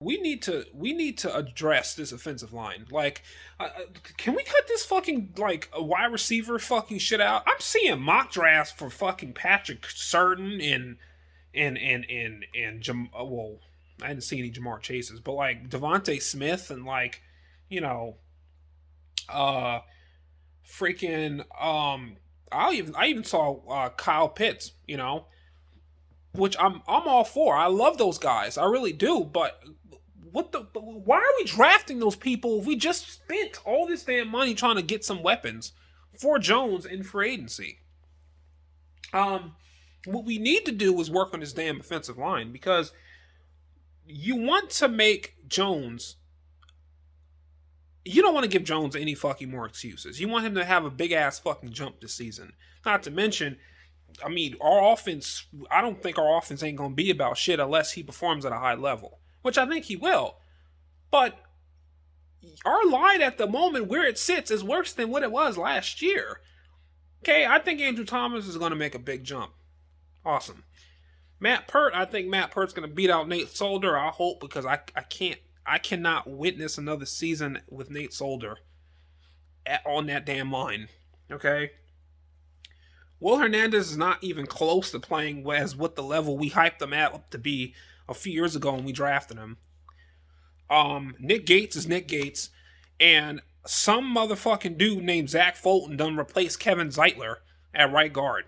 we need to address this offensive line. Like, can we cut this fucking like a wide receiver fucking shit out? I'm seeing mock drafts for fucking Patrick Surtain well, I didn't see any Jamar Chases, but like Devontae Smith and like, you know, uh, freaking I even saw Kyle Pitts, which I'm all for. I love those guys, I really do. But why are we drafting those people if we just spent all this damn money trying to get some weapons for Jones in free agency? What we need to do is work on this damn offensive line because you want to make Jones. You don't want to give Jones any fucking more excuses. You want him to have a big ass fucking jump this season. Not to mention, I mean, our offense. I don't think our offense ain't gonna be about shit unless he performs at a high level, which I think he will. But our line at the moment where it sits is worse than what it was last year. Okay, I think Andrew Thomas is going to make a big jump. Awesome. I think Matt Pert's going to beat out Nate Solder. I hope, because I cannot witness another season with Nate Solder on that damn line. Okay? Will Hernandez is not even close to playing as what the level we hyped him at up to be a few years ago when we drafted him. Nick Gates is Nick Gates, and some motherfucking dude named Zach Fulton done replaced Kevin Zeitler at right guard.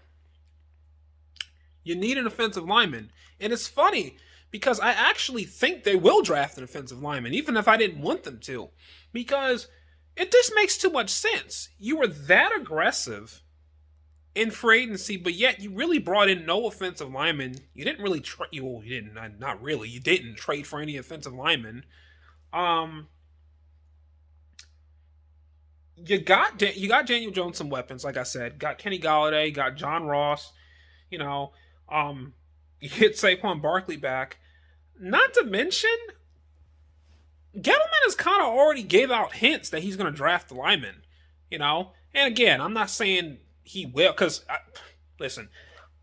You need an offensive lineman. And it's funny because I actually think they will draft an offensive lineman, even if I didn't want them to. Because it just makes too much sense. You were that aggressive in free agency, but yet you really brought in no offensive lineman. You didn't really trade. Well, you didn't. Not really. You didn't trade for any offensive lineman. You got Daniel Jones some weapons, like I said. Got Kenny Galladay. Got John Ross. You know, you get Saquon Barkley back. Not to mention, Gettleman has kind of already gave out hints that he's going to draft the lineman. And again, I'm not saying he will, because listen,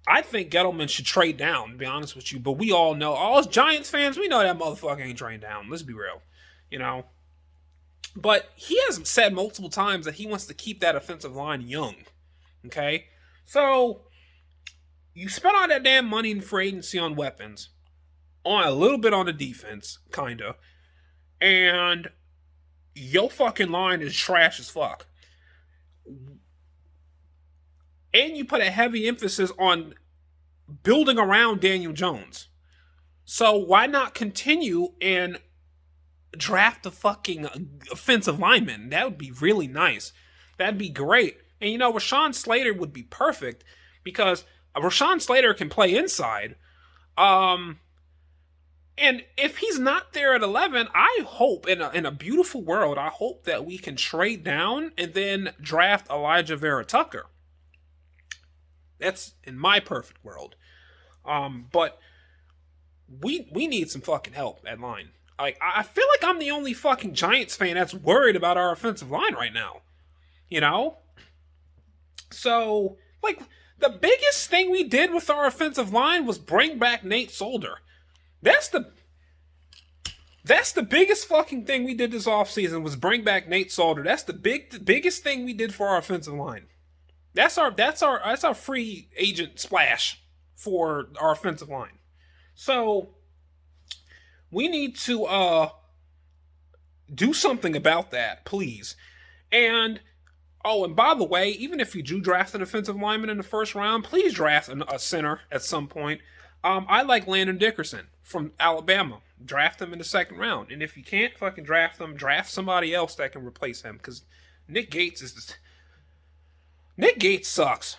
I think Gettleman should trade down, to be honest with you. But we all know, all us Giants fans, we know that motherfucker ain't trading down. Let's be real, But he has said multiple times that he wants to keep that offensive line young. Okay, so you spent all that damn money in free agency on weapons, on a little bit on the defense, kinda, and your fucking line is trash as fuck. And you put a heavy emphasis on building around Daniel Jones. So why not continue and draft a fucking offensive lineman? That would be really nice. That'd be great. And Rashawn Slater would be perfect because Rashawn Slater can play inside. And if he's not there at 11, I hope, in a beautiful world, I hope that we can trade down and then draft Elijah Vera Tucker. That's in my perfect world. But we need some fucking help at line. Like, I feel like I'm the only fucking Giants fan that's worried about our offensive line right now. So, like, the biggest thing we did with our offensive line was bring back Nate Solder. That's the biggest fucking thing we did this offseason was bring back Nate Solder. That's the biggest thing we did for our offensive line. That's our free agent splash for our offensive line. So we need to do something about that, please. And by the way, even if you do draft an offensive lineman in the first round, please draft a center at some point. I like Landon Dickerson from Alabama. Draft him in the second round. And if you can't fucking draft him, draft somebody else that can replace him. Because Nick Gates sucks.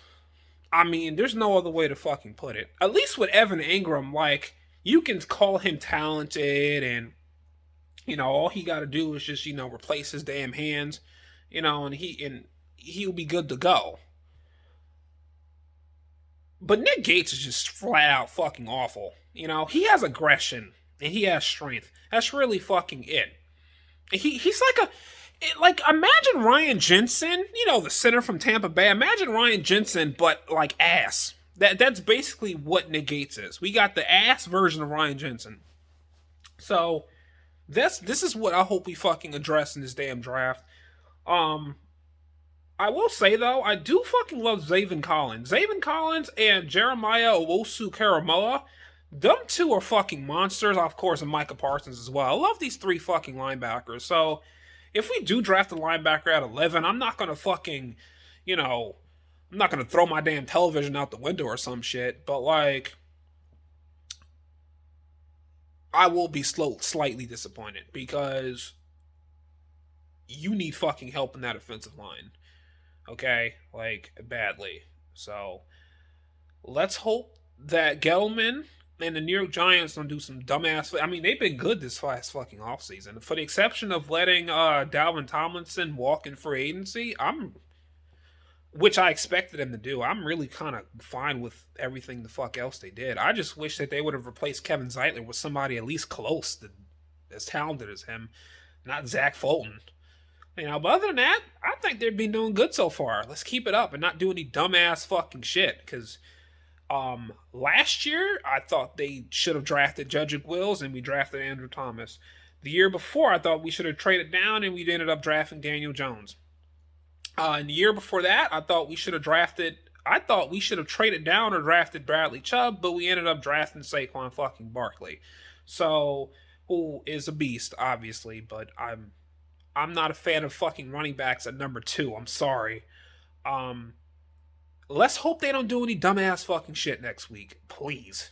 I mean, there's no other way to fucking put it. At least with Evan Ingram, like, you can call him talented and, all he got to do is just, replace his damn hands, and he'll be good to go. But Nick Gates is just flat out fucking awful. He has aggression and he has strength. That's really fucking it. He's like imagine Ryan Jensen, the center from Tampa Bay. Imagine Ryan Jensen, but like ass. That's basically what Nick Gates is. We got the ass version of Ryan Jensen. So This is what I hope we fucking address in this damn draft. Um, I will say though, I do fucking love Zaven Collins. Zaven Collins and Jeremiah Owosu Karamoa. Them two are fucking monsters, of course, and Micah Parsons as well. I love these three fucking linebackers. So if we do draft a linebacker at 11, I'm not gonna fucking, you know, I'm not gonna throw my damn television out the window or some shit. But like, I will be slightly disappointed because you need fucking help in that offensive line. Okay, like badly. So let's hope that Gettleman and the New York Giants don't do some dumbass. I mean, they've been good this last fucking offseason. For the exception of letting Dalvin Tomlinson walk in free agency, which I expected him to do. I'm really kind of fine with everything the fuck else they did. I just wish that they would have replaced Kevin Zeitler with somebody at least close to as talented as him, not Zach Fulton. But other than that, I think they've been doing good so far. Let's keep it up and not do any dumbass fucking shit. Because last year I thought they should have drafted Jedrick Wills and we drafted Andrew Thomas. The year before I thought we should have traded down and we ended up drafting Daniel Jones. And the year before that I thought we should have drafted. I thought we should have traded down or drafted Bradley Chubb, but we ended up drafting Saquon fucking Barkley. So who is a beast, obviously, but I'm not a fan of fucking running backs at number 2. I'm sorry. Um, let's hope they don't do any dumbass fucking shit next week, please.